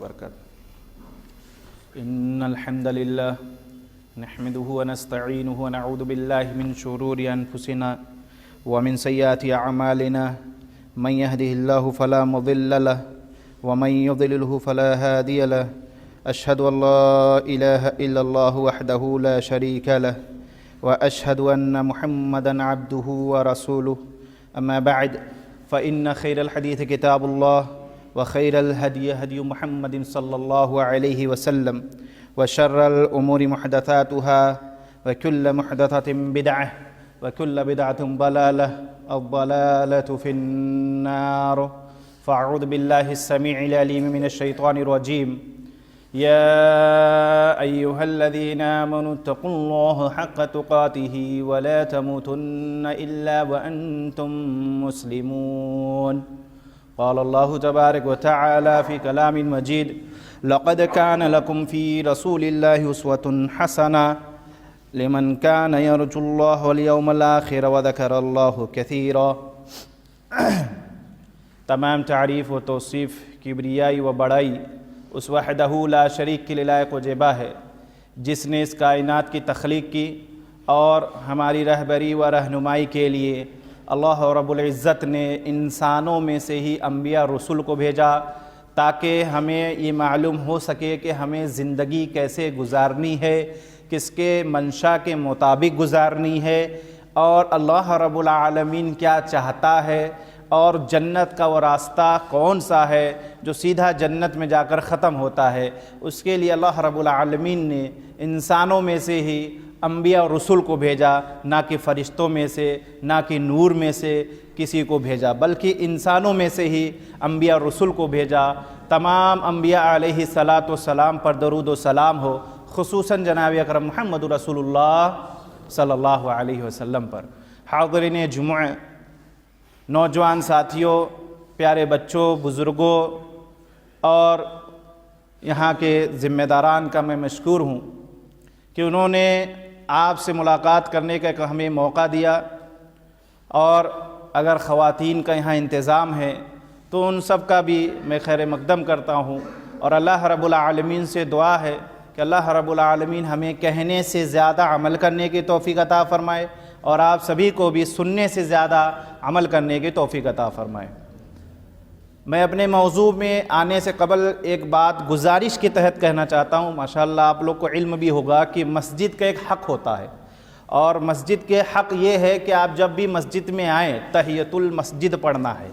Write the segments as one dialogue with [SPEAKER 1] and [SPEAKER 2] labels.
[SPEAKER 1] وبركاته. إن الحمد لله نحمده ونستعينه ونعوذ بالله من شرور أنفسنا ومن سيئات أعمالنا. من يهده الله فلا مضل له ومن يضلله فلا هادي له. أشهد أن لا إله إلا الله وحده لا شريك له وأشهد أن محمدا عبده ورسوله. أما بعد فإن خير الحديث كتاب الله وخير الهدي هدي محمد صلى الله عليه وسلم وشر الأمور محدثاتها وكل محدثة بدعة وكل بدعة ضلالة. الضلالة في النار. فأعوذ بالله السميع العليم من الشيطان الرجيم. يا أيها الذين آمنوا اتقوا الله حق تقاته ولا تموتن إلا وأنتم مسلمون. قال الله تبارك وتعالى في كلام مجيد: لقد كان لكم في رسول الله أسوة حسنة لمن كان يرجو الله واليوم الآخر وذكر الله كثيرا. تمام تعریف و توصیف، کبریائی و بڑائی اس وحدہ لا شریک کے لائق و جبا ہے جس نے اس کائنات کی تخلیق کی اور ہماری رہبری و رہنمائی کے لیے اللہ رب العزت نے انسانوں میں سے ہی انبیاء رسول کو بھیجا تاکہ ہمیں یہ معلوم ہو سکے کہ ہمیں زندگی کیسے گزارنی ہے، کس کے منشا کے مطابق گزارنی ہے، اور اللہ رب العالمین کیا چاہتا ہے، اور جنت کا وہ راستہ کون سا ہے جو سیدھا جنت میں جا کر ختم ہوتا ہے۔ اس کے لیے اللہ رب العالمین نے انسانوں میں سے ہی انبیاء اور رسول کو بھیجا، نہ کہ فرشتوں میں سے، نہ کہ نور میں سے کسی کو بھیجا، بلکہ انسانوں میں سے ہی انبیاء اور رسول کو بھیجا۔ تمام انبیاء علیہ الصلاۃ والسلام پر درود و سلام ہو، خصوصاً جناب اکرم محمد رسول اللہ صلی اللہ علیہ وسلم پر۔ حاضرین جمعہ، نوجوان ساتھیوں، پیارے بچوں، بزرگوں اور یہاں کے ذمہ داران کا میں مشکور ہوں کہ انہوں نے آپ سے ملاقات کرنے کا ایک ہمیں موقع دیا، اور اگر خواتین کا یہاں انتظام ہے تو ان سب کا بھی میں خیر مقدم کرتا ہوں، اور اللہ رب العالمین سے دعا ہے کہ اللہ رب العالمین ہمیں کہنے سے زیادہ عمل کرنے کی توفیق عطا فرمائے، اور آپ سبھی کو بھی سننے سے زیادہ عمل کرنے کی توفیق عطا فرمائے۔ میں اپنے موضوع میں آنے سے قبل ایک بات گزارش کے تحت کہنا چاہتا ہوں۔ ماشاءاللہ آپ لوگ کو علم بھی ہوگا کہ مسجد کا ایک حق ہوتا ہے، اور مسجد کے حق یہ ہے کہ آپ جب بھی مسجد میں آئیں تحیۃ المسجد پڑھنا ہے،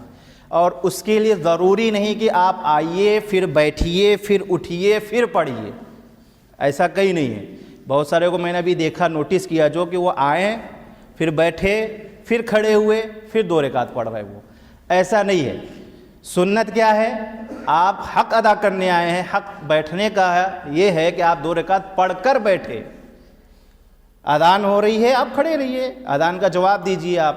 [SPEAKER 1] اور اس کے لیے ضروری نہیں کہ آپ آئیے پھر بیٹھیے پھر اٹھیے پھر پڑھیے، ایسا کہیں نہیں ہے۔ بہت سارے کو میں نے بھی دیکھا، نوٹس کیا، جو کہ وہ آئیں پھر بیٹھے پھر کھڑے ہوئے پھر 2 رکعت پڑھ رہے، وہ ایسا نہیں ہے۔ سنت کیا ہے؟ آپ حق ادا کرنے آئے ہیں، حق بیٹھنے کا ہے، یہ ہے کہ آپ 2 رکعت پڑھ کر بیٹھے۔ اذان ہو رہی ہے، آپ کھڑے رہیے، اذان کا جواب دیجیے آپ،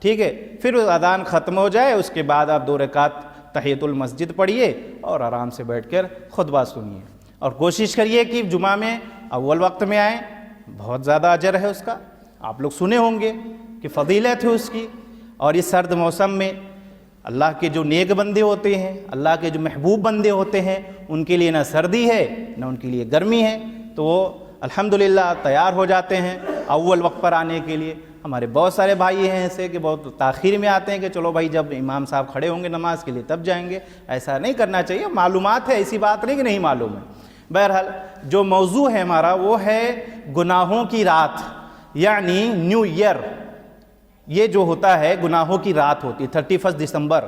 [SPEAKER 1] ٹھیک ہے؟ پھر اذان ختم ہو جائے اس کے بعد آپ 2 رکعت تحیۃ المسجد پڑھیے اور آرام سے بیٹھ کر خطبہ سنیے، اور کوشش کریے کہ جمعہ میں اول وقت میں آئیں، بہت زیادہ اجر ہے اس کا۔ آپ لوگ سنے ہوں گے کہ فضیلت ہے اس کی، اور اس سرد موسم میں اللہ کے جو نیک بندے ہوتے ہیں، اللہ کے جو محبوب بندے ہوتے ہیں، ان کے لیے نہ سردی ہے نہ ان کے لیے گرمی ہے، تو وہ الحمدللہ تیار ہو جاتے ہیں اول وقت پر آنے کے لیے۔ ہمارے بہت سارے بھائی ہیں ایسے کہ بہت تاخیر میں آتے ہیں کہ چلو بھائی جب امام صاحب کھڑے ہوں گے نماز کے لیے تب جائیں گے۔ ایسا نہیں کرنا چاہیے، معلومات ہے، ایسی بات نہیں کہ نہیں معلوم ہے۔ بہرحال جو موضوع ہے ہمارا وہ ہے گناہوں کی رات، یعنی نیو ایئر۔ یہ جو ہوتا ہے گناہوں کی رات ہوتی ہے، 31 دسمبر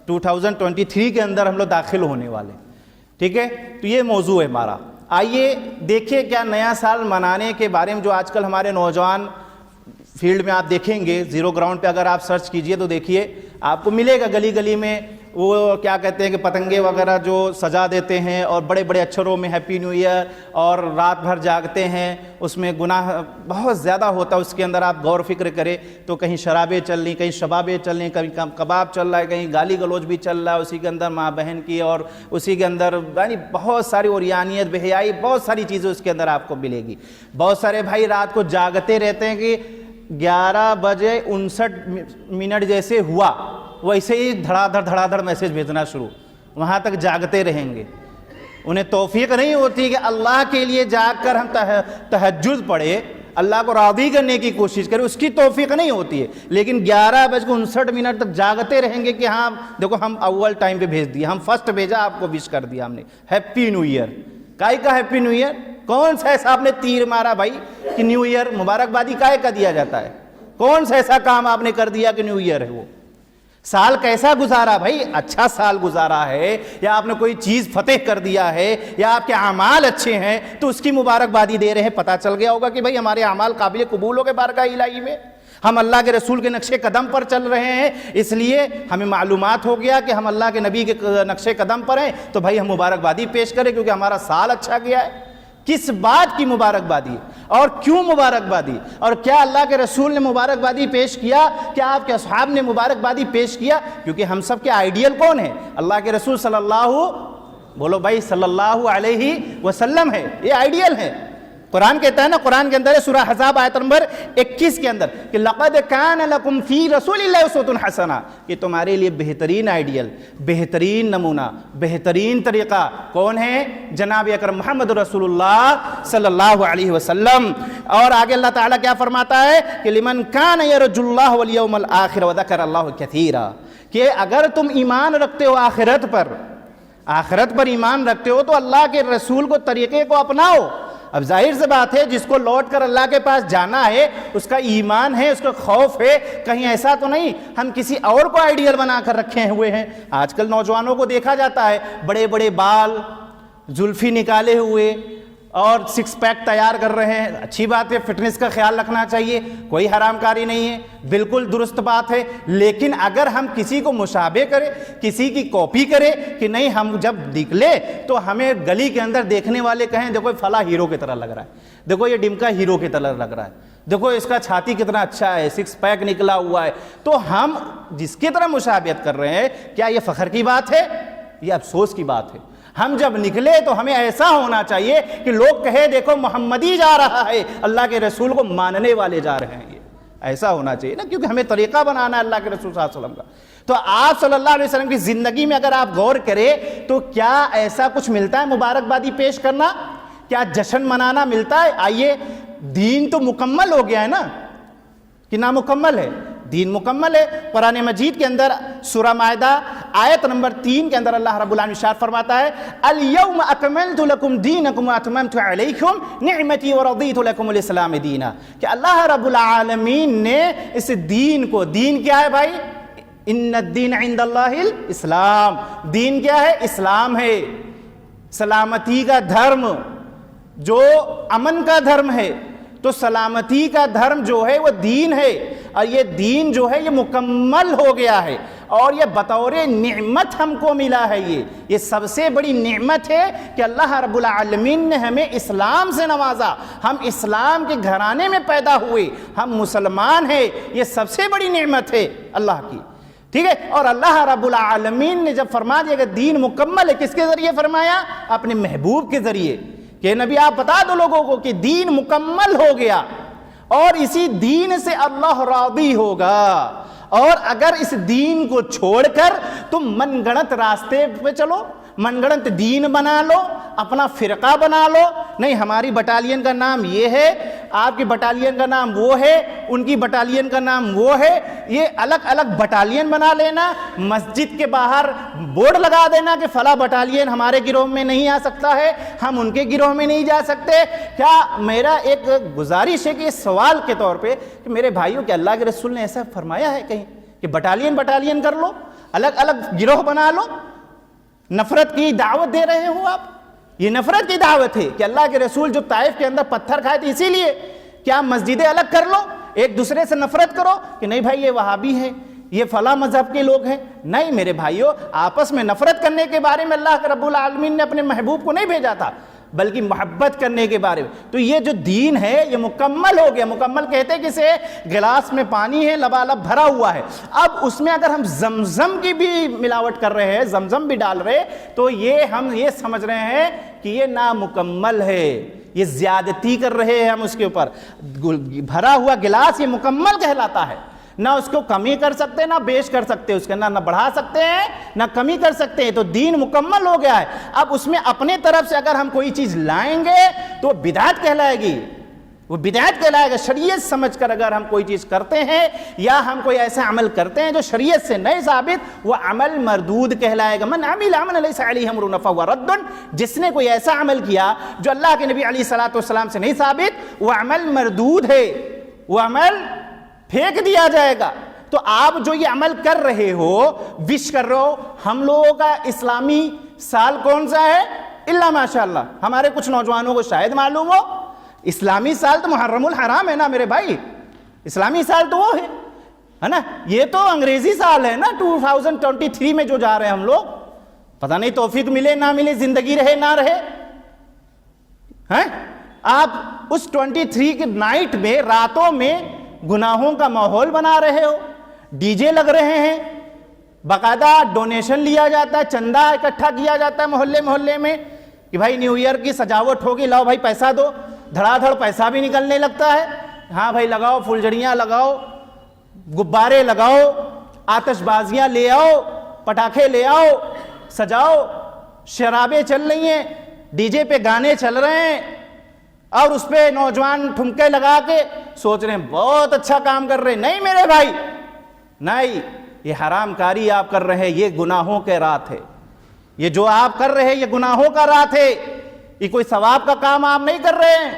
[SPEAKER 1] 2023 کے اندر ہم لوگ داخل ہونے والے، ٹھیک ہے؟ تو یہ موضوع ہے ہمارا۔ آئیے دیکھیں کیا نیا سال منانے کے بارے میں جو آج کل ہمارے نوجوان فیلڈ میں آپ دیکھیں گے، زیرو گراؤنڈ پہ اگر آپ سرچ کیجئے تو دیکھیے آپ کو ملے گا گلی گلی میں وہ کیا کہتے ہیں کہ پتنگے وغیرہ جو سجا دیتے ہیں، اور بڑے بڑے اچھروں میں ہیپی نیو ایئر، اور رات بھر جاگتے ہیں، اس میں گناہ بہت زیادہ ہوتا ہے۔ اس کے اندر آپ غور فکر کریں تو کہیں شرابیں چل رہی، کہیں شبابیں چل رہی، کہیں کباب چل رہا ہے، کہیں گالی گلوچ بھی چل رہا ہے، اسی کے اندر ماں بہن کی، اور اسی کے اندر یعنی بہت ساری اوریانیت، بے حیائی، بہت ساری چیزیں اس کے اندر آپ کو ملے گی۔ بہت سارے بھائی رات کو جاگتے رہتے ہیں کہ 11:59 جیسے ہوا ویسے ہی دھڑا دھڑ میسیج بھیجنا شروع، وہاں تک جاگتے رہیں گے۔ انہیں توفیق نہیں ہوتی کہ اللہ کے لیے جاگ کر ہم تہجد پڑھے، اللہ کو راضی کرنے کی کوشش کریں، اس کی توفیق نہیں ہوتی ہے، لیکن 11:59 تک جاگتے رہیں گے کہ ہاں دیکھو ہم اول ٹائم پہ بھیج دیا، ہم فرسٹ بھیجا، آپ کو وش کر دیا ہم نے، ہیپی نیو ایئر۔ کائے کا ہیپی نیو ایئر؟ کون سا ایسا آپ نے تیر مارا بھائی کہ نیو ایئر مبارکبادی کائے کا دیا جاتا ہے؟ کون سا ایسا کام آپ نے کر دیا کہ نیو ایئر ہے وہ؟ سال کیسا گزارا بھائی؟ اچھا سال گزارا ہے، یا آپ نے کوئی چیز فتح کر دیا ہے، یا آپ کے اعمال اچھے ہیں تو اس کی مبارکبادی دے رہے ہیں، پتہ چل گیا ہوگا کہ بھائی ہمارے اعمال قابل قبول ہو گئے بارگاہ الہی میں، ہم اللہ کے رسول کے نقش قدم پر چل رہے ہیں، اس لیے ہمیں معلومات ہو گیا کہ ہم اللہ کے نبی کے نقش قدم پر ہیں، تو بھائی ہم مبارکبادی پیش کریں کیونکہ ہمارا سال اچھا گیا ہے۔ کس بات کی مبارکبادی اور کیوں مبارکبادی؟ اور کیا اللہ کے رسول نے مبارکبادی پیش کیا؟ کیا آپ کے اصحاب نے مبارکبادی پیش کیا؟ کیونکہ ہم سب کے آئیڈیل کون ہیں؟ اللہ کے رسول صلی اللہ علیہ وسلم ہے، یہ آئیڈیل ہے۔ قرآن کہتا ہے نا، قرآن کے اندر ہے سورہ احزاب آیت نمبر 21 کے اندر کہ لَقَدْ كَانَ لَكُمْ فِي رَسُولِ اللَّهِ أُسْوَةٌ حَسَنَةٌ، کہ تمہارے لیے بہترین آئیڈیل، بہترین نمونہ، بہترین طریقہ کون ہے؟ جناب اکرم محمد رسول اللہ صلی اللہ علیہ وسلم۔ اور آگے اللہ تعالیٰ کیا فرماتا ہے کہ لِمَنْ كَانَ يَرْجُو اللَّهَ وَالْيَوْمَ الْآخِرَ وَذَكَرَ اللَّهَ كَثِيرًا، کہ اگر تم ایمان رکھتے ہو آخرت پر ایمان رکھتے ہو تو اللہ کے رسول کو طریقے کو اپناؤ۔ اب ظاہر سی بات ہے جس کو لوٹ کر اللہ کے پاس جانا ہے اس کا ایمان ہے، اس کا خوف ہے، کہیں ایسا تو نہیں ہم کسی اور کو آئیڈیل بنا کر رکھے ہوئے ہیں۔ آج کل نوجوانوں کو دیکھا جاتا ہے بڑے بڑے بال، زلفی نکالے ہوئے اور سکس پیک تیار کر رہے ہیں، اچھی بات ہے، فٹنس کا خیال رکھنا چاہیے، کوئی حرام کاری نہیں ہے، بالکل درست بات ہے، لیکن اگر ہم کسی کو مشابہ کریں، کسی کی کاپی کریں کہ نہیں ہم جب نکلے تو ہمیں گلی کے اندر دیکھنے والے کہیں دیکھو فلاں ہیرو کی طرح لگ رہا ہے، دیکھو یہ ڈمکا ہیرو کی طرح لگ رہا ہے، دیکھو اس کا چھاتی کتنا اچھا ہے، سکس پیک نکلا ہوا ہے، تو ہم جس کی طرح مشابہت کر رہے ہیں، کیا یہ فخر کی بات ہے؟ یہ افسوس کی بات ہے۔ ہم جب نکلے تو ہمیں ایسا ہونا چاہیے کہ لوگ کہے دیکھو محمدی جا رہا ہے، اللہ کے رسول کو ماننے والے جا رہے ہیں، یہ ایسا ہونا چاہیے نا، کیونکہ ہمیں طریقہ بنانا ہے اللہ کے رسول صلی اللہ علیہ وسلم کا۔ تو آپ صلی اللہ علیہ وسلم کی زندگی میں اگر آپ غور کریں تو کیا ایسا کچھ ملتا ہے مبارکبادی پیش کرنا؟ کیا جشن منانا ملتا ہے؟ آئیے، دین تو مکمل ہو گیا ہے نا کہ نامکمل ہے؟ دین مکمل ہے۔ قرآن مجید کے اندر سورہ مائدہ آیت نمبر 3 کے اندر اللہ رب العالمین ارشاد فرماتا ہے اليوم اکملت لکم دینکم واتممت علیکم نعمتی ورضیت لکم الاسلام دینا، کہ اللہ رب العالمین نے اس دین کو، دین کیا ہے بھائی؟ ان الدین عند اللہ الاسلام، دین کیا ہے؟ اسلام ہے، سلامتی کا دھرم، جو امن کا دھرم ہے، تو سلامتی کا دھرم جو ہے وہ دین ہے، اور یہ دین جو ہے یہ مکمل ہو گیا ہے، اور یہ بطور نعمت ہم کو ملا ہے۔ یہ سب سے بڑی نعمت ہے کہ اللہ رب العالمین نے ہمیں اسلام سے نوازا، ہم اسلام کے گھرانے میں پیدا ہوئے، ہم مسلمان ہیں، یہ سب سے بڑی نعمت ہے اللہ کی، ٹھیک ہے۔ اور اللہ رب العالمین نے جب فرما دیا کہ دین مکمل ہے، کس کے ذریعے فرمایا؟ اپنے محبوب کے ذریعے، کہ نبی آپ بتا دو لوگوں کو کہ دین مکمل ہو گیا، اور اسی دین سے اللہ راضی ہوگا، اور اگر اس دین کو چھوڑ کر تم من گھڑت راستے پہ چلو، من گھڑت دین بنا لو، اپنا فرقہ بنا لو، نہیں ہماری بٹالین کا نام یہ ہے، آپ کی بٹالین کا نام وہ ہے، ان کی بٹالین کا نام وہ ہے، یہ الگ الگ بٹالین بنا لینا، مسجد کے باہر بورڈ لگا دینا کہ فلاں بٹالین ہمارے گروہ میں نہیں آ سکتا ہے، ہم ان کے گروہ میں نہیں جا سکتے۔ کیا میرا ایک گزارش ہے کہ اس سوال کے طور پہ کہ میرے بھائیوں کہ اللہ کے رسول نے ایسا فرمایا ہے کہیں کہ بٹالین کر لو، الگ الگ گروہ بنا لو؟ نفرت کی دعوت دے رہے ہو آپ، یہ نفرت کی دعوت ہے کہ اللہ کے رسول جو طائف کے اندر پتھر کھائے تھے اسی لیے کیا مسجدیں الگ کر لو، ایک دوسرے سے نفرت کرو کہ نہیں بھائی یہ وہابی ہے، یہ فلاں مذہب کے لوگ ہیں؟ نہیں میرے بھائیوں، آپس میں نفرت کرنے کے بارے میں اللہ رب العالمین نے اپنے محبوب کو نہیں بھیجا تھا، بلکہ محبت کرنے کے بارے میں۔ تو یہ جو دین ہے یہ مکمل ہو گیا، مکمل کہتے کسے؟ گلاس میں پانی ہے لبالب بھرا ہوا ہے، اب اس میں اگر ہم زمزم کی بھی ملاوٹ کر رہے ہیں، زمزم بھی ڈال رہے، تو ہم یہ سمجھ رہے ہیں کہ یہ نامکمل ہے، یہ زیادتی کر رہے ہیں ہم اس کے اوپر۔ بھرا ہوا گلاس یہ مکمل کہلاتا ہے، نہ اس کو کمی کر سکتے نہ بیش کر سکتے، اس کے نہ بڑھا سکتے ہیں نہ کمی کر سکتے ہیں، تو دین مکمل ہو گیا ہے۔ اب اس میں اپنے طرف سے اگر ہم کوئی چیز لائیں گے تو بدعت کہلائے گی، وہ بدعت کہلائے گا۔ شریعت سمجھ کر اگر ہم کوئی چیز کرتے ہیں یا ہم کوئی ایسا عمل کرتے ہیں جو شریعت سے نہیں ثابت، وہ عمل مردود کہلائے گا۔ من عمل عملا لیس علیہ امرنا فہو رد، جس نے کوئی ایسا عمل کیا جو اللہ کے نبی علیہ الصلوۃ والسلام سے نہیں ثابت، وہ عمل مردود ہے، وہ عمل پھینک دیا جائے گا۔ تو آپ جو یہ عمل کر رہے ہو، وش کر رہے ہو، ہم لوگوں کا اسلامی سال کون سا ہے؟ الا ماشاء اللہ، ہمارے کچھ نوجوانوں کو شاید معلوم ہو، اسلامی سال تو محرم الحرام ہے نا میرے بھائی، اسلامی سال تو وہ ہے نا، یہ تو انگریزی سال ہے نا 2023 میں جو جا رہے ہیں ہم لوگ، پتہ نہیں توفیق ملے نہ ملے، زندگی رہے نہ رہے ہیں۔ آپ اس 23 کی نائٹ میں، راتوں میں گناہوں کا ماحول بنا رہے ہو، ڈی جے لگ رہے ہیں، باقاعدہ ڈونیشن لیا جاتا ہے، چندہ اکٹھا کیا جاتا ہے محلے محلے میں کہ بھائی نیو ایئر کی سجاوٹ ہوگی، لاؤ بھائی پیسہ دو، دھڑا دھڑ پیسہ بھی نکلنے لگتا ہے، ہاں بھائی لگاؤ، پھلجھڑیاں لگاؤ، غبارے لگاؤ، آتش بازیاں لے آؤ، پٹاخے لے آؤ، سجاؤ، شرابیں چل رہی ہیں، ڈی جے پہ گانے چل رہے ہیں، اور اس پہ نوجوان ٹھمکے لگا کے سوچ رہے ہیں بہت اچھا کام کر رہے ہیں۔ نہیں میرے بھائی، نہیں، یہ حرام کاری آپ کر رہے ہیں، یہ گناہوں کے رات ہے، یہ جو آپ کر رہے ہیں یہ گناہوں کا رات ہے، یہ کوئی ثواب کا کام آپ نہیں کر رہے ہیں۔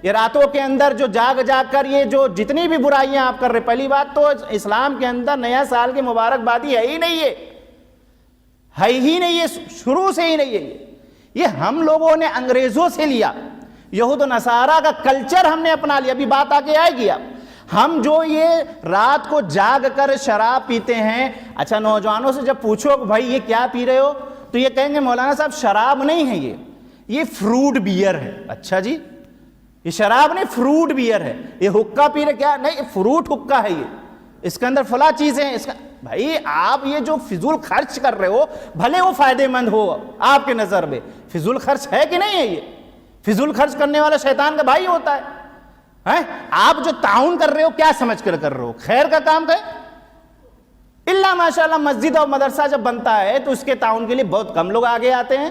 [SPEAKER 1] یہ راتوں کے اندر جو جاگ جاگ کر یہ جو جتنی بھی برائیاں آپ کر رہے ہیں، پہلی بات تو اسلام کے اندر نیا سال کی مبارکبادی ہے ہی نہیں، ہے ہی نہیں، یہ شروع سے ہی نہیں ہے، یہ ہم لوگوں نے انگریزوں سے لیا، یہود و نصارہ کا کلچر ہم نے اپنا لیا۔ ابھی بات آگے آئے گی، ہم جو یہ رات کو جاگ کر شراب پیتے ہیں، اچھا نوجوانوں سے جب پوچھو کہ بھائی یہ کیا پی رہے ہو، تو یہ کہیں گے مولانا صاحب شراب نہیں ہے، یہ فروٹ بیئر ہے۔ اچھا جی، یہ شراب نہیں، فروٹ بیئر ہے، یہ حقہ پی رہے، کیا نہیں، فروٹ حقہ ہے، یہ اس کے اندر فلاں چیزیں ہیں، اس کا بھائی آپ یہ جو فضول خرچ کر رہے ہو، بھلے وہ فائدے مند ہو آپ کے نظر میں، فضول خرچ ہے کہ نہیں ہے؟ یہ فضول خرچ کرنے والا شیطان کا بھائی ہوتا ہے۔ آپ جو تعاون کر رہے ہو کیا سمجھ کر کر رہے ہو؟ خیر کا کام کریں، اللہ ماشاءاللہ مسجد اور مدرسہ جب بنتا ہے تو اس کے تعاون کے لیے بہت کم لوگ آگے آتے ہیں،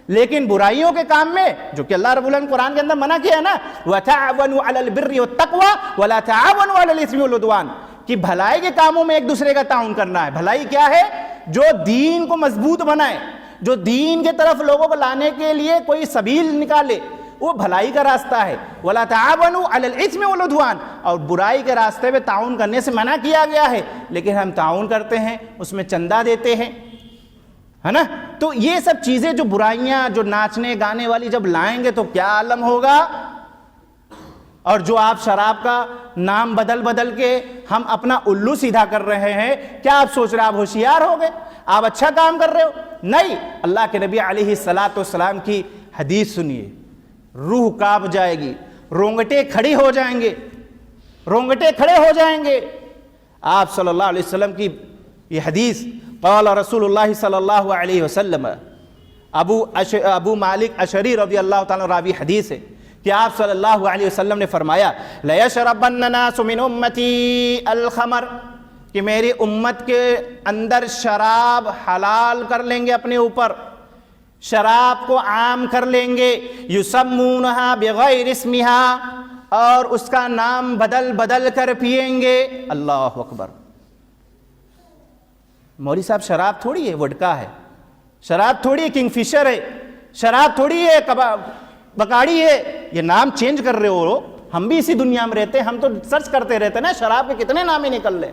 [SPEAKER 1] لیکن برائیوں کے کام میں جو کہ اللہ رب العالمین قرآن کے اندر منع کیا ہے نا، وَتَعَوَنُوا عَلَى الْبِرِّ وَالتَّقْوَى وَلَا تَعَوَنُوا عَلَى الْإِثْمِ وَالْعُدْوَانِ، کہ بھلائی کے کاموں میں ایک دوسرے کا تعاون کرنا ہے۔ بھلائی کیا ہے؟ جو دین کو مضبوط بنائے، جو دین کے طرف لوگوں کو لانے کے لیے کوئی سبیل نکالے، وہ بھلائی کا راستہ ہے۔ وَلَا تَعَوَنُوا عَلَى الْإِثْمِ وَالْعُدْوَانِ، اور برائی کے راستے پہ تعاون کرنے سے منع کیا گیا ہے، لیکن ہم تعاون کرتے ہیں، اس میں چندہ دیتے ہیں، ہے نا۔ تو یہ سب چیزیں جو برائیاں، جو ناچنے گانے والی جب لائیں گے تو کیا عالم ہوگا۔ اور جو آپ شراب کا نام بدل بدل کے ہم اپنا الو سیدھا کر رہے ہیں، کیا آپ سوچ رہے آپ ہوشیار ہو گئے، آپ اچھا کام کر رہے ہو؟ نہیں، اللہ کے نبی علیہ الصلوۃ والسلام کی حدیث سنیے، روح کانپ جائے گی، رونگٹے کھڑی ہو جائیں گے، رونگٹے کھڑے ہو جائیں گے۔ آپ صلی اللہ علیہ وسلم کی یہ حدیث، قال رسول اللہ صلی اللہ علیہ وسلم، ابو مالک اشعری رضی اللہ تعالیٰ راوی حدیث ہے کہ آپ صلی اللہ علیہ وسلم نے فرمایا، لَيَشْرَبَنَّ النَّاسُ مِنْ أُمَّتِي الْخَمْرَ، کہ میری امت کے اندر شراب حلال کر لیں گے، اپنے اوپر شراب کو عام کر لیں گے، یسمونہا بغیر اسمہا، اور اس کا نام بدل بدل کر پیئیں گے۔ اللہ اکبر۔ مولوی صاحب شراب تھوڑی ہے وڈکا ہے، شراب تھوڑی ہے کنگ فشر ہے، شراب تھوڑی ہے بکاڑی ہے، یہ نام چینج کر رہے ہو۔ ہم بھی اسی دنیا میں رہتے ہیں، ہم تو سرچ کرتے رہتے ہیں نا شراب کے کتنے نام ہی نکل رہے،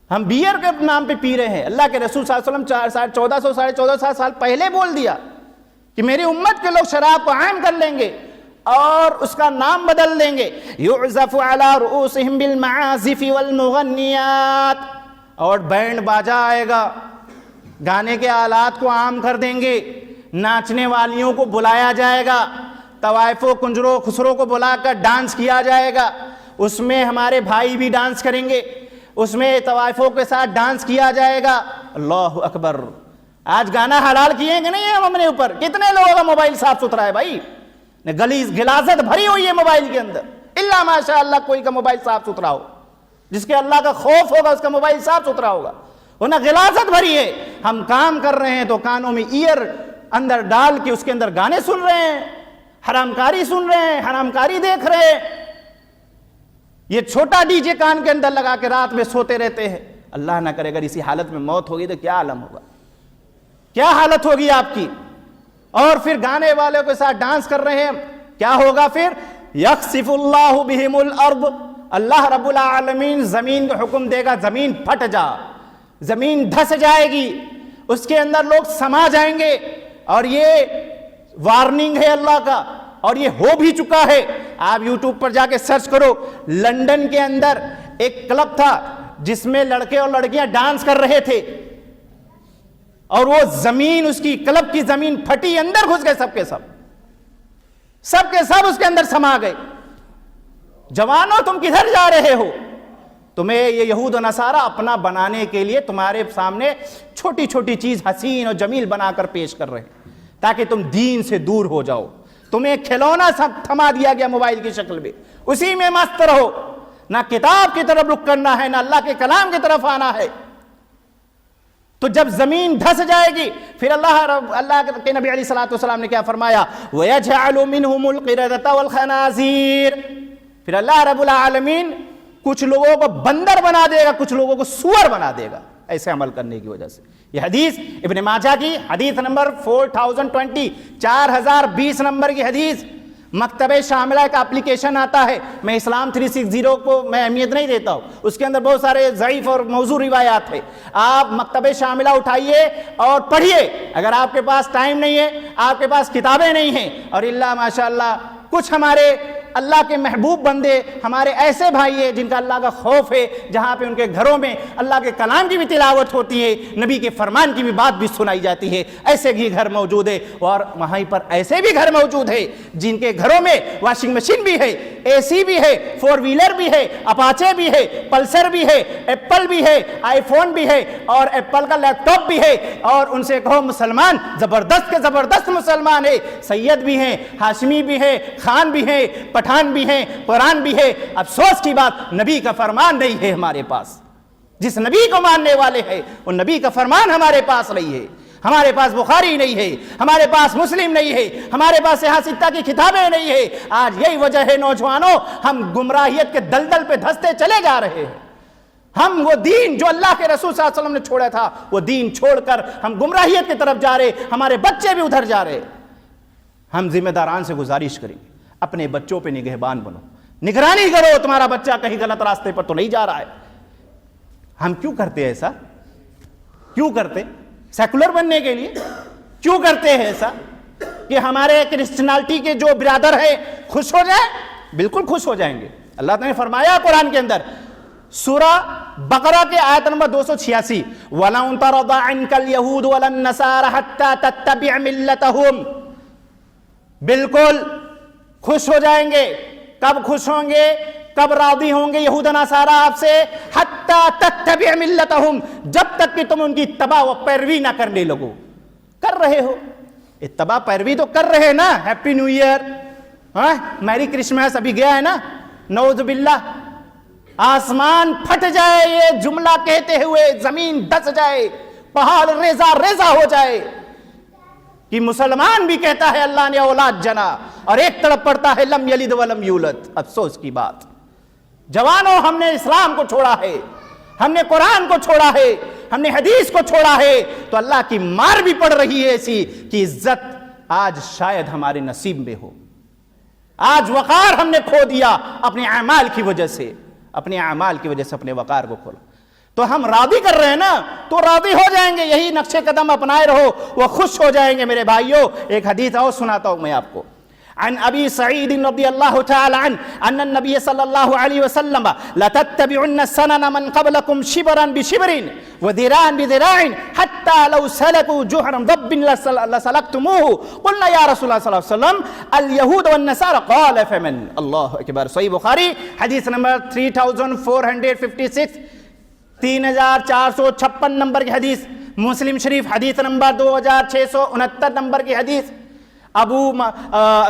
[SPEAKER 1] ہم بیئر کے نام پہ پی رہے ہیں۔ اللہ کے رسول صلی اللہ علیہ وسلم 1400 سال پہلے بول دیا کہ میری امت کے لوگ شراب کو عام کر لیں گے اور اس کا نام بدل دیں گے۔ یعزف علی رؤوسہم بالمعازف والمغنیات، اور بینڈ باجا آئے گا، گانے کے آلات کو عام کر دیں گے، ناچنے والیوں کو بلایا جائے گا، طوائفوں کنجروں خسروں کو بلا کر ڈانس کیا جائے گا، اس میں ہمارے بھائی بھی ڈانس کریں گے، اس میں طوائفوں کے ساتھ ڈانس کیا جائے گا۔ اللہ اکبر۔ آج گانا حلال کیے کہ نہیں ہم اپنے اوپر؟ کتنے لوگوں کا موبائل صاف ستھرا ہے بھائی، غلیظ غلاظت بھری ہوئی ہے موبائل کے اندر، اللہ ماشاء اللہ کوئی کا موبائل صاف ستھرا ہو، جس کے اللہ کا خوف ہوگا اس کا موبائل صاف ستھرا ہوگا، ورنہ غلاظت بھری ہے. ہم کام کر رہے ہیں تو کانوں میں ایئر اندر ڈال کے اس کے اندر گانے سن رہے ہیں، حرام کاری سن رہے ہیں، حرام کاری دیکھ رہے ہیں. یہ چھوٹا ڈی جے کان کے اندر لگا کے رات میں سوتے رہتے ہیں. اللہ نہ کرے اگر اسی حالت میں موت ہوگی تو کیا عالم ہوگا، کیا حالت ہوگی آپ کی. اور پھر گانے والوں کے ساتھ ڈانس کر رہے ہیں، کیا ہوگا پھر؟ یخسف اللہ بہم الارض، اللہ رب العالمین زمین کو حکم دے گا زمین پھٹ جا، زمین دھس جائے گی، اس کے اندر لوگ سما جائیں گے. اور یہ وارننگ ہے اللہ کا، اور یہ ہو بھی چکا ہے. آپ یوٹیوب پر جا کے سرچ کرو، لندن کے اندر ایک کلب تھا جس میں لڑکے اور لڑکیاں ڈانس کر رہے تھے، اور وہ زمین، اس کی کلب کی زمین پھٹی، اندر گھس گئے سب کے سب اس کے اندر سما گئے. جوانوں تم کدھر جا رہے ہو؟ تمہیں یہ یہود و نصارہ اپنا بنانے کے لیے تمہارے سامنے چھوٹی چھوٹی چیز حسین اور جمیل بنا کر پیش کر رہے ہیں تاکہ تم دین سے دور ہو جاؤ. تمہیں کھلونا سب تھما دیا گیا موبائل کی شکل میں، اسی میں مست رہو، نہ کتاب کی طرف رخ کرنا ہے، نہ اللہ کے کلام کی طرف آنا ہے. تو جب زمین دھس جائے گی پھر اللہ کے نبی علیہ الصلوۃ والسلام نے کیا فرمایا؟ وَيَجْعَلُ مِنْهُمُ الْقِرَدَةَ وَالْخَنَازِيرَ، پھر اللہ رب العالمین کچھ لوگوں کو بندر بنا دے گا، کچھ لوگوں کو سور بنا دے گا ایسے عمل کرنے کی وجہ سے. یہ حدیث ابن ماجہ کی حدیث نمبر 4020، 4020 نمبر کی حدیث. مکتبہ شاملہ کا اپلیکیشن آتا ہے، میں اسلام 360 کو میں اہمیت نہیں دیتا ہوں، اس کے اندر بہت سارے ضعیف اور موضوع روایات ہیں. آپ مکتبہ شاملہ اٹھائیے اور پڑھیے. اگر آپ کے پاس ٹائم نہیں ہے، آپ کے پاس کتابیں نہیں ہیں، اور اللہ ماشاءاللہ کچھ ہمارے اللہ کے محبوب بندے، ہمارے ایسے بھائی ہیں جن کا اللہ کا خوف ہے، جہاں پہ ان کے گھروں میں اللہ کے کلام کی بھی تلاوت ہوتی ہے، نبی کے فرمان کی بھی بات بھی سنائی جاتی ہے، ایسے بھی گھر موجود ہے. اور وہیں پر ایسے بھی گھر موجود ہے جن کے گھروں میں واشنگ مشین بھی ہے، اے سی بھی ہے، 4 ویلر بھی ہے، اپاچے بھی ہے، پلسر بھی ہے، ایپل بھی ہے، آئی فون بھی ہے، اور ایپل کا لیپ ٹاپ بھی ہے. اور ان سے کہو مسلمان زبردست کے زبردست مسلمان ہے، سید بھی ہیں، ہاشمی بھی ہے، خان بھی ہے، پٹھان بھی ہیں، قرآن بھی ہے. افسوس کی بات نبی کا فرمان نہیں ہے ہمارے پاس. جس نبی کو ماننے والے ہیں وہ نبی کا فرمان ہمارے پاس نہیں ہے. ہمارے پاس بخاری نہیں ہے، ہمارے پاس مسلم نہیں ہے، ہمارے پاس صحیح ستہ کی کتابیں نہیں ہے. آج یہی وجہ ہے نوجوانوں، ہم گمراہیت کے دلدل پہ دھستے چلے جا رہے ہیں. ہم وہ دین جو اللہ کے رسول صلی اللہ علیہ وسلم نے چھوڑا تھا وہ دین چھوڑ کر ہم گمراہیت کی طرف جا رہے، ہمارے بچے بھی ادھر جا رہے. ہم ذمہ داران سے گزارش کریں گے، اپنے بچوں پہ نگہبان بنو، نگرانی کرو تمہارا بچہ کہیں غلط راستے پر تو نہیں جا رہا ہے. ہم کیوں کرتے ایسا؟ کیوں کرتے؟ سیکولر بننے کے لیے کیوں کرتے ہیں ایسا کہ ہمارے کرسچنالٹی کے جو برادر ہیں خوش ہو جائیں؟ بالکل خوش ہو جائیں گے. اللہ تعالیٰ نے فرمایا قرآن کے اندر سورہ بقرہ کے آیت نمبر 286، وَلَن تَرْضَ عَنْكَ الْيَهُودُ وَلَا النَّصَارَى حَتَّى تَتَّبِعَ مِلَّتَهُمْ. بالکل خوش ہو جائیں گے. کب خوش ہوں گے، کب راضی ہوں گے یہود نصارہ آپ سے؟ حتی تتبع ملتہم، جب تک کہ تم ان کی اتباع و پیروی نہ کرنے لگو. کر رہے ہو اتباع پیروی تو کر رہے نا. ہیپی نیو ایئر، میری کرسمس ابھی گیا ہے نا، نعوذ باللہ. آسمان پھٹ جائے یہ جملہ کہتے ہوئے، زمین دھس جائے، پہاڑ ریزہ ریزہ ہو جائے کہ مسلمان بھی کہتا ہے اللہ نے اولاد جنا، اور ایک طرف پڑھتا ہے لم یلد ولم یولد. افسوس کی بات. جوانوں، ہم نے اسلام کو چھوڑا ہے، ہم نے قرآن کو چھوڑا ہے، ہم نے حدیث کو چھوڑا ہے، تو اللہ کی مار بھی پڑ رہی ہے ایسی کہ عزت آج شاید ہمارے نصیب میں ہو. آج وقار ہم نے کھو دیا اپنے اعمال کی وجہ سے، اپنے اعمال کی وجہ سے اپنے وقار کو کھولا. تو ہم راضی کر رہے ہیں نا، تو راضی ہو جائیں گے. یہی نقشے قدم اپنائے رہو، وہ خوش ہو جائیں گے. میرے بھائیوں، ایک حدیث اور سناتا ہوں میں آپ کو. عن ابی سعید رضی اللہ تعالی عنہ ان النبی صلی اللہ علیہ وسلم لتتبعن سنن من قبلکم شبرا بشبر وذراعا بذراع حتى لو سلكوا جحرا ضب لسلكتموه. قلنا یا رسول اللہ صلی اللہ علیہ وسلم اليهود والنصارى قال فمن. اللہ اکبر. صحیح بخاری حدیث نمبر 3456، 3456 نمبر کی حدیث. مسلم شریف حدیث نمبر 2669 نمبر کی حدیث. ابو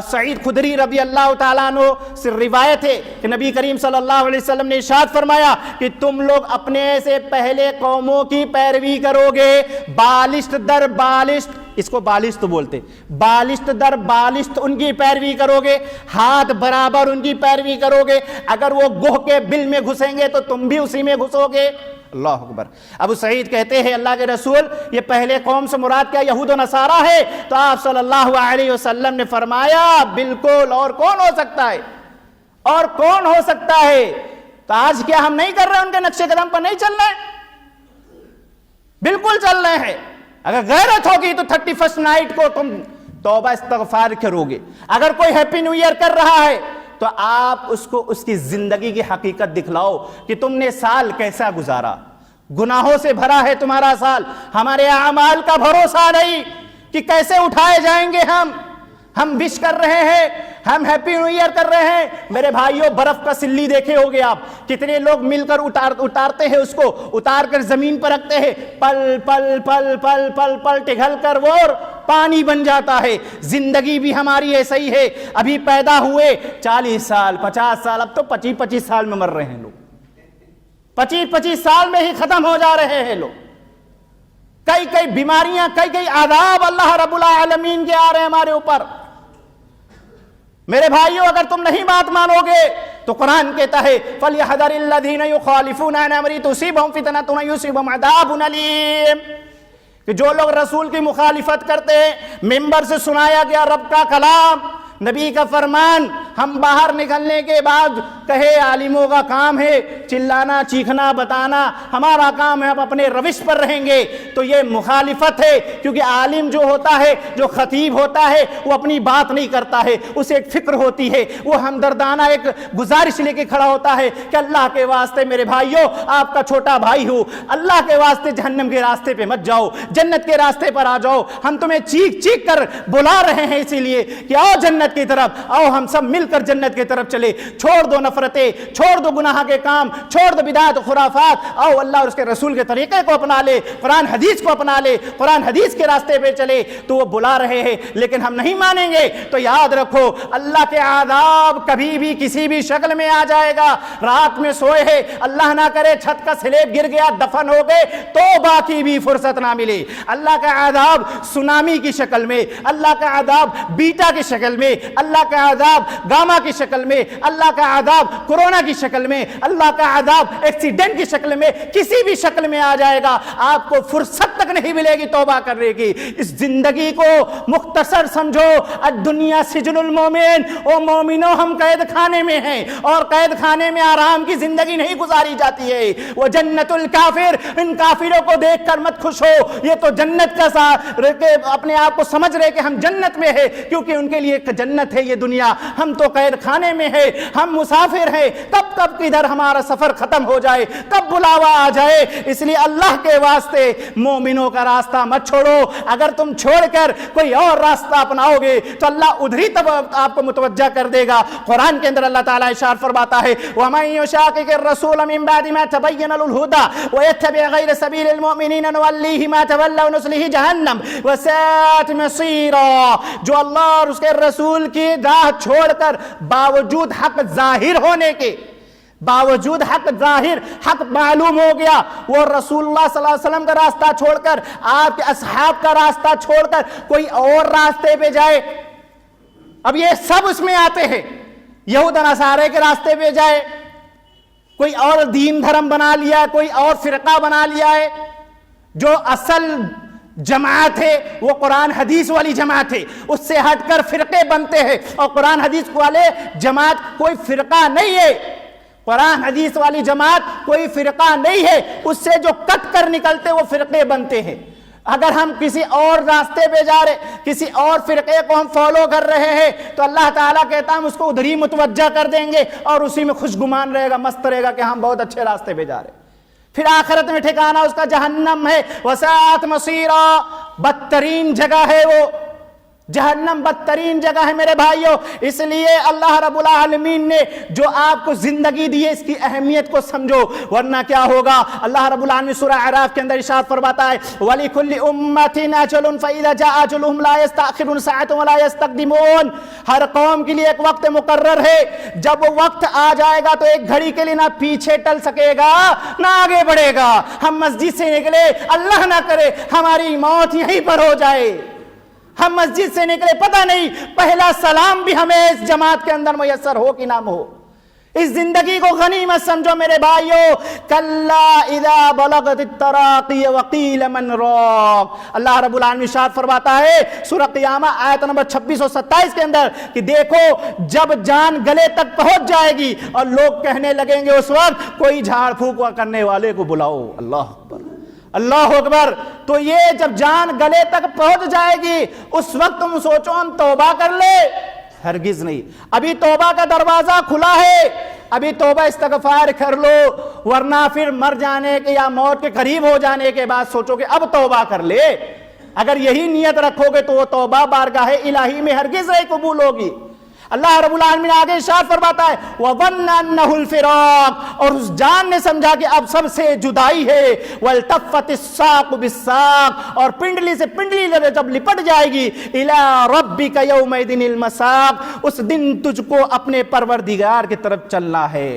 [SPEAKER 1] سعید خدری رضی اللہ تعالیٰ عنہ سے روایت ہے کہ نبی کریم صلی اللہ علیہ وسلم نے ارشاد فرمایا کہ تم لوگ اپنے سے پہلے قوموں کی پیروی کرو گے، بالشت در بالشت، اس کو بالشت بولتے، بالشت در بالشت ان کی پیروی کرو گے، ہاتھ برابر ان کی پیروی کرو گے، اگر وہ گوہ کے بل میں گھسیں گے تو تم بھی اسی میں گھسو گے۔ اللہ اکبر۔ ابو سعید کہتے ہیں اللہ کے رسول یہ پہلے قوم سے مراد کیا یہود و نصارہ ہے؟ تو آپ صلی اللہ علیہ وسلم نے فرمایا بالکل، اور کون ہو سکتا ہے، اور کون ہو سکتا ہے؟ تو آج کیا ہم نہیں کر رہے ان کے نقش قدم پر نہیں چل رہے؟ بالکل چل رہے ہیں۔ اگر غیرت ہوگی تو 31 نائٹ کو تم توبہ استغفار کرو گے، اگر کوئی ہیپی نیو ایئر کر رہا ہے تو آپ اس کو اس کی زندگی کی حقیقت دکھلاؤ کہ تم نے سال کیسا گزارا۔ گناہوں سے بھرا ہے تمہارا سال، ہمارے اعمال کا بھروسہ نہیں کہ کیسے اٹھائے جائیں گے۔ ہم وش کر رہے ہیں، ہم ہیپی نیو ایئر کر رہے ہیں۔ میرے بھائیوں برف کا سلی دیکھے ہوگے آپ، کتنے لوگ مل کر اتارتے ہیں، اس کو اتار کر زمین پر رکھتے ہیں، پل پل پل پل پل پل پگھل کر وہ پانی بن جاتا ہے۔ زندگی بھی ہماری ایسا ہی ہے، ابھی پیدا ہوئے 40 سال 50 سال، اب تو 25 سال میں مر رہے ہیں لوگ، 25 سال میں ہی ختم ہو جا رہے ہیں لوگ۔ کئی بیماریاں، کئی عذاب اللہ رب العالمین کے آ رہے ہیں ہمارے اوپر۔ میرے بھائیوں اگر تم نہیں بات مانو گے تو قرآن کہتا ہے فَلْيَحْذَرِ الَّذِينَ يُخَالِفُونَ عَنْ أَمْرِهِ تُصِيبُهُمْ فِتْنَةٌ أَوْ يُصِيبَهُمْ عَذَابٌ أَلِيمٌ، کہ جو لوگ رسول کی مخالفت کرتے ہیں، ممبر سے سنایا گیا رب کا کلام، نبی کا فرمان، ہم باہر نکلنے کے بعد کہے عالموں کا کام ہے چلانا چیخنا بتانا، ہمارا کام ہے ہم اپنے روش پر رہیں گے، تو یہ مخالفت ہے۔ کیونکہ عالم جو ہوتا ہے، جو خطیب ہوتا ہے، وہ اپنی بات نہیں کرتا ہے، اسے ایک فکر ہوتی ہے، وہ ہمدردانہ ایک گزارش لے کے کھڑا ہوتا ہے کہ اللہ کے واسطے میرے بھائیوں آپ کا چھوٹا بھائی ہوں، اللہ کے واسطے جہنم کے راستے پہ مت جاؤ، جنت کے راستے پر آ جاؤ، ہم تمہیں چیخ چیخ کر بلا رہے ہیں اسی لیے کہ آؤ جنت کی طرف، آؤ ہم سب مل کر جنت کی طرف چلے، چھوڑ دو نفرتیں، چھوڑ دو گناہ کے کام، چھوڑ دو بدعت و خرافات، آؤ اللہ اور اس کے رسول کے طریقے کو اپنا لے، قرآن حدیث کو اپنا لے، قرآن حدیث کے راستے پہ چلے۔ تو وہ بلا رہے ہیں لیکن ہم نہیں مانیں گے تو یاد رکھو اللہ کے عذاب کبھی بھی کسی بھی شکل میں آ جائے گا۔ رات میں سوئے ہیں، اللہ نہ کرے چھت کا سلیب گر گیا، دفن ہو گئے تو باقی بھی فرصت نہ ملے، اللہ کا عذاب سونامی کی شکل میں، اللہ کا عذاب بیٹا کی شکل میں، اللہ کا عذاب گاما کی شکل میں، اللہ کا عذاب کورونا کی شکل میں، اللہ کا عذاب ایکسیڈنٹ کی شکل میں، کسی بھی شکل میں آ جائے گا، آپ کو فرصت تک نہیں ملے گی توبہ کرنے کی۔ اس زندگی کو مختصر سمجھو، الدنیا سجن المومن، او مومنوں ہم قید خانے میں ہیں، اور قید خانے میں آرام کی زندگی نہیں گزاری جاتی ہے۔ وہ جنت الکافر، ان کافروں کو دیکھ کر مت خوش ہو، یہ تو جنت کا اپنے آپ کو سمجھ رہے کہ ہم جنت میں ہیں، کیونکہ ان کے لیے ایک جنت ہے یہ دنیا، ہم تو قید خانے میں ہیں، ہم مسافر ہیں، کب کدھر ہمارا سفر ختم ہو جائے، کب بلاوا آ جائے۔ اس لیے اللہ کے واسطے مومنوں کا راستہ مت چھوڑو، اگر تم چھوڑ کر کوئی اور راستہ اپناؤ گے تو اللہ ادھری تب آپ کو متوجہ کر دے گا۔ قرآن کے اندر اللہ تعالیٰ ارشاد فرماتا ہے وَمَن يُشَاقِقِ الرَّسُولَ مِن بَعْدِ مَا تَبَيَّنَ لَهُ الْهُدَى وَيَتَّبِعْ غَيْرَ سَبِيلِ الْمُؤْمِنِينَ نُوَلِّهِ مَا تَوَلَّىٰ وَنُصْلِهِ جَهَنَّمَ وَسَاءَتْ مَصِيرًا، جو اللہ اور اس کے رسول کی راہ چھوڑ کر باوجود حق ظاہر ہونے کے، باوجود حق ظاہر، حق معلوم ہو گیا، وہ رسول اللہ صلی اللہ علیہ وسلم کا راستہ چھوڑ کر، آپ کے اصحاب کا راستہ چھوڑ کر کوئی اور راستے پہ جائے۔ اب یہ سب اس میں آتے ہیں، یہود نصارے کے راستے پہ جائے، کوئی اور دین دھرم بنا لیا ہے، کوئی اور فرقہ بنا لیا ہے، جو اصل جماعت ہے وہ قرآن حدیث والی جماعت ہے، اس سے ہٹ کر فرقے بنتے ہیں، اور قرآن حدیث والے جماعت کوئی فرقہ نہیں ہے، قرآن حدیث والی جماعت کوئی فرقہ نہیں ہے، اس سے جو کٹ کر نکلتے وہ فرقے بنتے ہیں۔ اگر ہم کسی اور راستے پہ جا رہے، کسی اور فرقے کو ہم فالو کر رہے ہیں تو اللہ تعالیٰ کہتا ہے ہم اس کو ادھر ہی متوجہ کر دیں گے، اور اسی میں خوشگمان رہے گا، مست رہے گا کہ ہم بہت اچھے راستے پہ جا رہے ہیں۔ پھر آخرت میں ٹھکانہ اس کا جہنم ہے، وساعت مصیرا، بدترین جگہ ہے وہ۔ جہنم بدترین جگہ ہے میرے بھائیوں. اس لیے اللہ رب العالمین نے جو آپ کو زندگی دی ہے اس کی اہمیت کو سمجھو, ورنہ کیا ہوگا. اللہ رب العالمین سورہ اعراف کے اندر ارشاد فرماتا ہے وَلِكُلِّ أُمَّةٍ أَجَلٌ فَإِذَا جَاءَ أَجَلُهُمْ لَا يَسْتَأْخِرُونَ سَاعَةً وَلَا يَسْتَقْدِمُونَ. ہر قوم کے لیے ایک وقت مقرر ہے, جب وقت آ جائے گا تو ایک گھڑی کے لیے نہ پیچھے ٹل سکے گا نہ آگے بڑھے گا. ہم مسجد سے نکلے, اللہ نہ کرے ہماری موت یہیں پر ہو جائے, ہم مسجد سے نکلے پتہ نہیں پہلا سلام بھی ہمیں اس جماعت کے اندر میسر ہو کہ نہ ہو. اس زندگی کو غنیمت سمجھو میرے بھائیو. کلا اذا بلغت التراقی وقیل من راق. اللہ رب العالمین ارشاد فرماتا ہے سورہ قیامہ آیت نمبر 26 اور 27 کے اندر کہ دیکھو جب جان گلے تک پہنچ جائے گی اور لوگ کہنے لگیں گے اس وقت کوئی جھاڑ پھونک کرنے والے کو بلاؤ. اللہ اکبر, اللہ اکبر. تو یہ جب جان گلے تک پہنچ جائے گی اس وقت تم سوچو ہم توبہ کر لے, ہرگز نہیں. ابھی توبہ کا دروازہ کھلا ہے, ابھی توبہ استغفار کر لو, ورنہ پھر مر جانے کے یا موت کے قریب ہو جانے کے بعد سوچو کہ اب توبہ کر لے. اگر یہی نیت رکھو گے تو وہ توبہ بارگاہ الہی میں ہرگز نہیں قبول ہوگی. اللہ رب العالمین آگے ارشاد فرماتا ہے وَظَنَّ أَنَّهُ الْفِرَاقُ, اور اس جان نے سمجھا کہ اب سب سے جدائی ہے. وَالْتَفَّتِ السَّاقُ بِالسَّاقِ, اور پنڈلی سے پنڈلی جب لپٹ جائے گی. إِلَىٰ رَبِّكَ يَوْمَئِذٍ الْمَسَاقُ, اس دن تجھ کو اپنے پروردگار کی طرف چلنا ہے.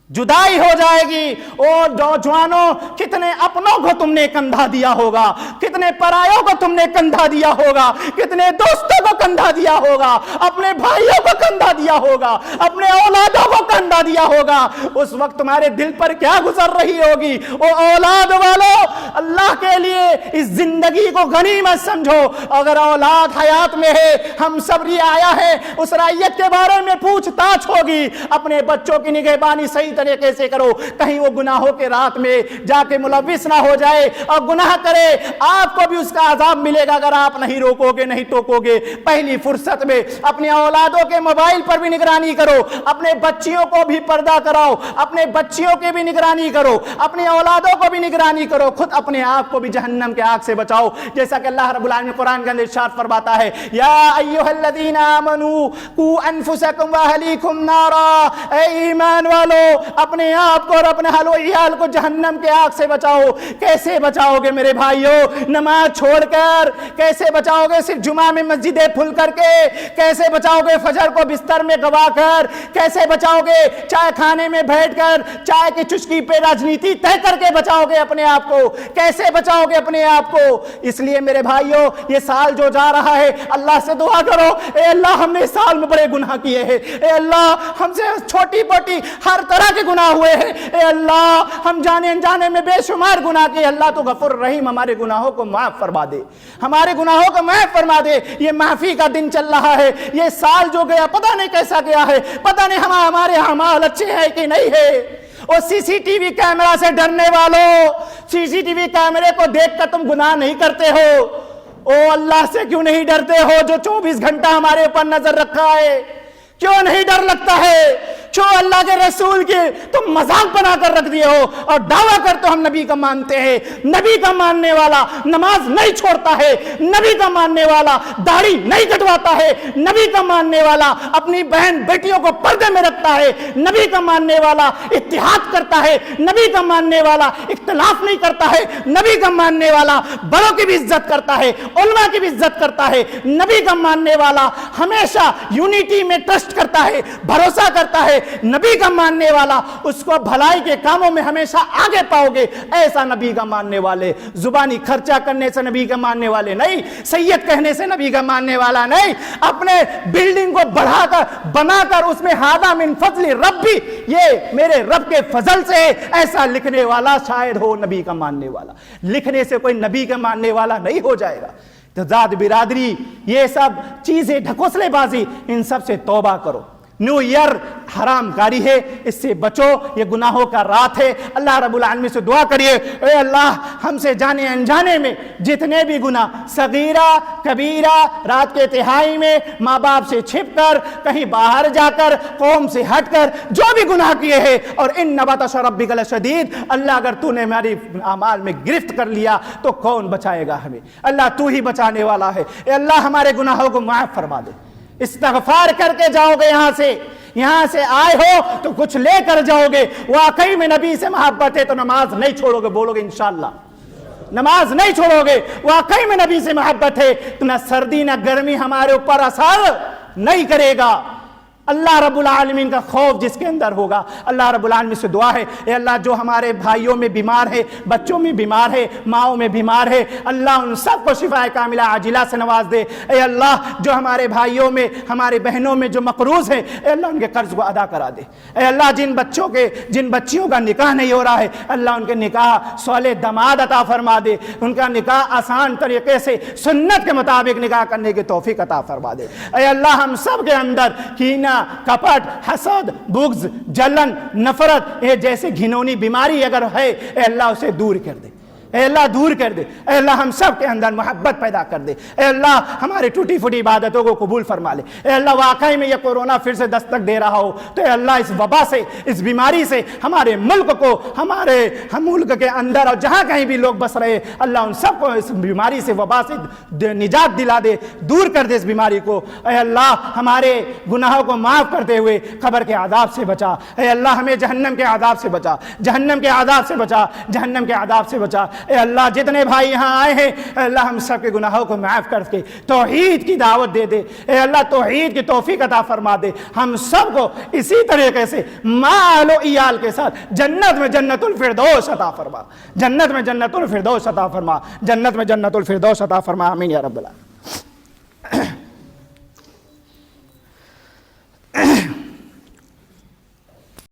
[SPEAKER 1] جدائی ہو جائے گی. اور نوجوانوں کتنے اپنوں کو تم نے کندھا دیا ہوگا, کتنے پرایوں کو تم نے کندھا دیا ہوگا, کتنے دوستوں کو کندھا دیا ہوگا, اپنے بھائیوں کو کندھا دیا ہوگا, اپنے اولادوں کو کندھا دیا ہوگا. اس وقت تمہارے دل پر کیا گزر رہی ہوگی. او اولاد والو, اللہ کے لیے اس زندگی کو غنیمت سمجھو. اگر اولاد حیات میں ہے, ہم سب رعایا ہے, اس رعیت کے بارے میں پوچھ تاچھ ہوگی. اپنے بچوں کی نگہبانی صحیح طریقے سے کرو, کہیں وہ گناہوں کے رات میں جا کے ملوث نہ ہو جائے اور گناہ کرے. آپ کو بھی اس کا عذاب ملے گا اگر آپ نہیں روکو گے, نہیں ٹوکو گے. پہلی فرصت میں اپنے اولادوں کے موبائل پر بھی نگرانی کرو, اپنے بچیوں کو بھی پردہ کراؤ, اپنے بچیوں کی بھی نگرانی کرو, اپنے اولادوں کو بھی نگرانی کرو, خود اپنے آپ کو بھی جہنم کے آگ سے بچاؤ. جیسا کہ اللہ رب العالمین قرآن کے اندر ارشاد فرماتا ہے یا ایھا الذین آمنوا قوا انفسکم واہلیکم نارا, اے ایمان والو اپنے آپ کو اور اپنے اہل و عیال کو جہنم کے آگ سے بچاؤ. کیسے بچاؤ گے میرے بھائیو؟ نماز چھوڑ کر. کیسے بچاؤ گے؟ صرف جمعہ میں مسجدیں پھل کر کے. کیسے بچاؤ گے؟ فجر کو بستر میں گوا کر. کیسے بچاؤ گے؟ چائے کھانے میں بیٹھ کر چائے کی چسکی پہ راجنیتی طے کر کے بچاؤ گے اپنے آپ کو. کیسے بچاؤ گے اپنے آپ کو؟ اس لیے میرے بھائیو یہ سال جو جا رہا ہے اللہ سے دعا کرو, اے اللہ ہم نے اس سال میں بڑے گناہ کیے ہیں, اے اللہ ہم سے چھوٹی موٹی ہر طرح کے گناہ ہوئے ہیں, اے اللہ ہم جانے انجانے میں بے شمار گناہ کیے. اللہ تو غفور رحیم, ہمارے گناہوں کو معاف فرما دے, ہمارے گناہوں کو معاف فرما دے. یہ معافی کا دن چل رہا ہے. یہ سال جو گیا پتہ نہیں کیسا گیا ہے, پتہ نہیں ہمارے اعمال اچھے ہیں کہ نہیں ہے. اور سی سی ٹی وی کیمرہ سے ڈرنے والوں, سی سی ٹی وی کیمرے کو دیکھ کر تم گناہ نہیں کرتے ہو. او اللہ سے کیوں نہیں ڈرتے ہو جو 24 گھنٹہ ہمارے اوپر نظر رکھا ہے؟ کیوں نہیں ڈر لگتا ہے؟ کیوں اللہ کے رسول کے تم مذاق بنا کر رکھ دیے ہو اور دعویٰ کرتے ہو ہم نبی کا مانتے ہیں. نبی کا ماننے والا نماز نہیں چھوڑتا ہے, نبی کا ماننے والا داڑھی نہیں کٹواتا ہے, نبی کا ماننے والا اپنی بہن بیٹیوں کو پردے میں رکھتا ہے, نبی کا ماننے والا اتحاد کرتا ہے, نبی کا ماننے والا اختلاف نہیں کرتا ہے, نبی کا ماننے والا بڑوں کی بھی عزت کرتا ہے, علماء کی بھی عزت کرتا ہے, نبی کا ماننے والا ہمیشہ یونیٹی میں ٹرسٹ کرتا ہے, بھروسہ کرتا ہے. نبی کا ماننے والا اس کو بھلائی کے کاموں میں ہمیشہ آگے پاؤ گے. ایسا نبی کا ماننے والے زبانی خرچہ کرنے سے نبی کا ماننے والے نہیں, سید کہنے سے نبی کا ماننے والا نہیں, اپنے بلڈنگ کو بڑھا کر بنا کر اس میں ھذا من فضل ربی, یہ میرے رب کے فضل سے ایسا لکھنے والا شاید ہو نبی کا ماننے والا. لکھنے سے کوئی نبی کا ماننے والا نہیں ہو جائے گا. تضاد برادری, یہ سب چیزیں ڈھکوسلے بازی, ان سب سے توبہ کرو.
[SPEAKER 2] نیو ایئر حرام کاری ہے، اس سے بچو، یہ گناہوں کا رات ہے۔ اللہ رب العالمین سے دعا کریے، اے اللہ ہم سے جانے انجانے میں جتنے بھی گناہ صغیرہ کبیرہ، رات کے تہائی میں ماں باپ سے چھپ کر، کہیں باہر جا کر، قوم سے ہٹ کر جو بھی گناہ کیے ہیں، اور ان بطش ربک لشدید، اللہ اگر تو نے ہماری اعمال میں گرفت کر لیا تو کون بچائے گا ہمیں؟ اللہ تو ہی بچانے والا ہے۔ اے اللہ ہمارے گناہوں کو معاف فرما دے۔ استغفار کر کے جاؤ گے یہاں سے آئے ہو تو کچھ لے کر جاؤ گے۔ واقعی میں نبی سے محبت ہے تو نماز نہیں چھوڑو گے، بولو گے انشاءاللہ نماز نہیں چھوڑو گے۔ واقعی میں نبی سے محبت ہے تو نہ سردی نہ گرمی ہمارے اوپر اثر نہیں کرے گا۔ اللہ رب العالمین کا خوف جس کے اندر ہوگا، اللہ رب العالمین سے دعا ہے، اے اللہ جو ہمارے بھائیوں میں بیمار ہے، بچوں میں بیمار ہے، ماؤں میں بیمار ہے، اللہ ان سب کو شفاء کاملہ عاجلہ سے نواز دے۔ اے اللہ جو ہمارے بھائیوں میں، ہمارے بہنوں میں جو مقروض ہیں، اے اللہ ان کے قرض کو ادا کرا دے۔ اے اللہ جن بچیوں کا نکاح نہیں ہو رہا ہے، اللہ ان کے نکاح صالح داماد عطا فرما دے، ان کا نکاح آسان طریقے سے سنت کے مطابق نکاح کرنے کی توفیق عطا فرما دے۔ اے اللہ ہم سب کے اندر کینہ، کپٹ، حسد، بغض، جلن، نفرت، یہ جیسے گھنونی بیماری اگر ہے، اے اللہ اسے دور کر دے، اے اللہ دور کر دے۔ اے اللہ ہم سب کے اندر محبت پیدا کر دے۔ اے اللہ ہماری ٹوٹی پھوٹی عبادتوں کو قبول فرما لے۔ اے اللہ واقعی میں یہ کورونا پھر سے دستک دے رہا ہو تو اے اللہ اس وبا سے، اس بیماری سے ہمارے ملک کو، ہمارے ملک کے اندر اور جہاں کہیں بھی لوگ بس رہے، اللہ ان سب کو اس بیماری سے، وبا سے نجات دلا دے، دور کر دے اس بیماری کو۔ اے اللہ ہمارے گناہوں کو معاف کرتے ہوئے قبر کے عذاب سے بچا۔ اے اللہ ہمیں جہنم کے عذاب سے بچا، جہنم کے عذاب سے بچا، جہنم کے عذاب سے بچا۔ اے اللہ جتنے بھائی یہاں آئے ہیں، اے اللہ ہم سب کے گناہوں کو معاف کر کے توحید کی دعوت دے دے۔ اے اللہ توحید کی توفیق عطا فرما دے۔ ہم سب کو اسی طریقے سے مال و عیال کے ساتھ جنت میں جنت الفردوس عطا فرما، جنت میں جنت الفردوس عطا فرما، جنت میں جنت الفردوس عطا فرما۔ آمین یا رب العالمین۔